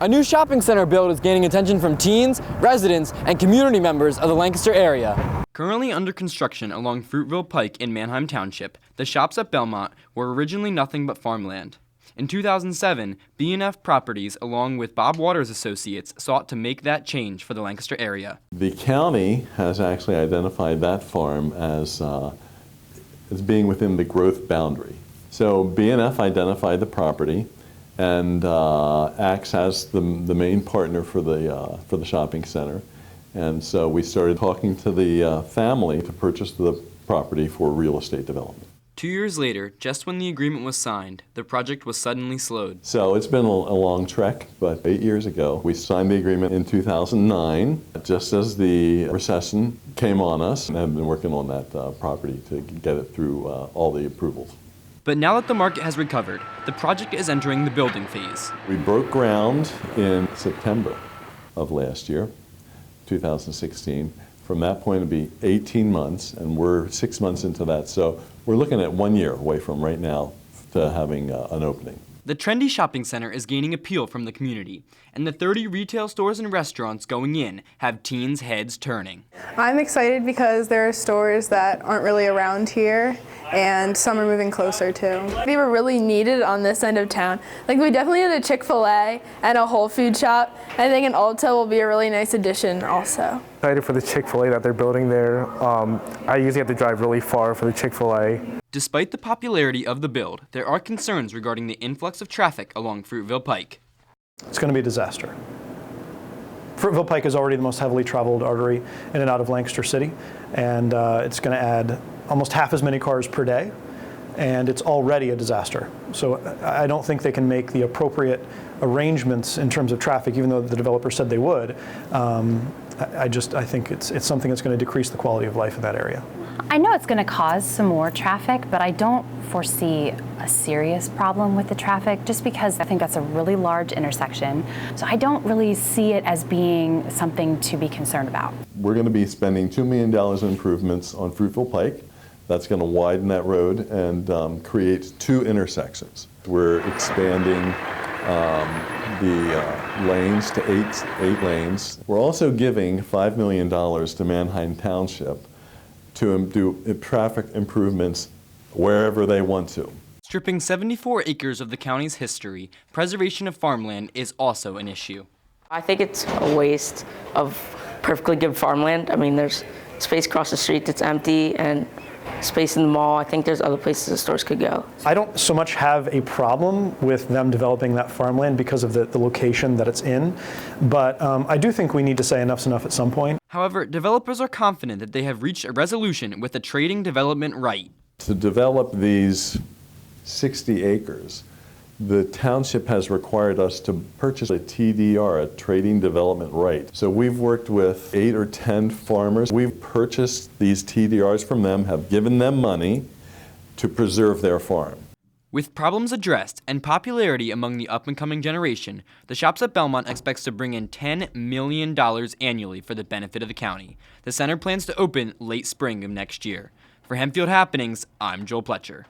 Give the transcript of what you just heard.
A new shopping center build is gaining attention from teens, residents, and community members of the Lancaster area. Currently under construction along Fruitville Pike in Manheim Township, the shops at Belmont were originally nothing but farmland. In 2007, B&F Properties, along with Bob Waters Associates, sought to make that change for the Lancaster area. The county has actually identified that farm as being within the growth boundary. So B&F identified the property and acts as the main partner for the shopping center. And so we started talking to the family to purchase the property for real estate development. 2 years later, just when the agreement was signed, the project was suddenly slowed. So it's been a long trek, but 8 years ago, we signed the agreement in 2009, just as the recession came on us, and I've been working on that property to get it through all the approvals. But now that the market has recovered, the project is entering the building phase. We broke ground in September of last year, 2016. From that point, it'll be 18 months, and we're 6 months into that. So we're looking at 1 year away from right now to having an opening. The trendy shopping center is gaining appeal from the community, and the 30 retail stores and restaurants going in have teens' heads turning. I'm excited because there are stores that aren't really around here, and some are moving closer too. They were really needed on this end of town. Like, we definitely need a Chick-fil-A and a Whole Food shop. I think an Ulta will be a really nice addition also. Excited for the Chick-fil-A that they're building there. I usually have to drive really far for the Chick-fil-A. Despite the popularity of the build, there are concerns regarding the influx of traffic along Fruitville Pike. It's going to be a disaster. Fruitville Pike is already the most heavily traveled artery in and out of Lancaster City, and it's going to add almost half as many cars per day, and it's already a disaster. So I don't think they can make the appropriate arrangements in terms of traffic, even though the developer said they would. I think it's something that's going to decrease the quality of life in that area. I know it's going to cause some more traffic, but I don't foresee a serious problem with the traffic just because I think that's a really large intersection. So I don't really see it as being something to be concerned about. We're going to be spending $2 million in improvements on Fruitville Pike. That's going to widen that road and create 2 intersections. We're expanding the lanes to 8 lanes. We're also giving $5 million to Manheim Township to do traffic improvements wherever they want to. Stripping 74 acres of the county's history, preservation of farmland is also an issue. I think it's a waste of perfectly good farmland. I mean, there's space across the street that's empty and space in the mall. I think there's other places the stores could go. I don't so much have a problem with them developing that farmland because of the location that it's in, but I do think we need to say enough's enough at some point. However, developers are confident that they have reached a resolution with the trading development right. To develop these 60 acres, the township has required us to purchase a TDR, a trading development right. So we've worked with 8 or 10 farmers. We've purchased these TDRs from them, have given them money to preserve their farm. With problems addressed and popularity among the up-and-coming generation, the Shops at Belmont expects to bring in $10 million annually for the benefit of the county. The center plans to open late spring of next year. For Hempfield Happenings, I'm Joel Pletcher.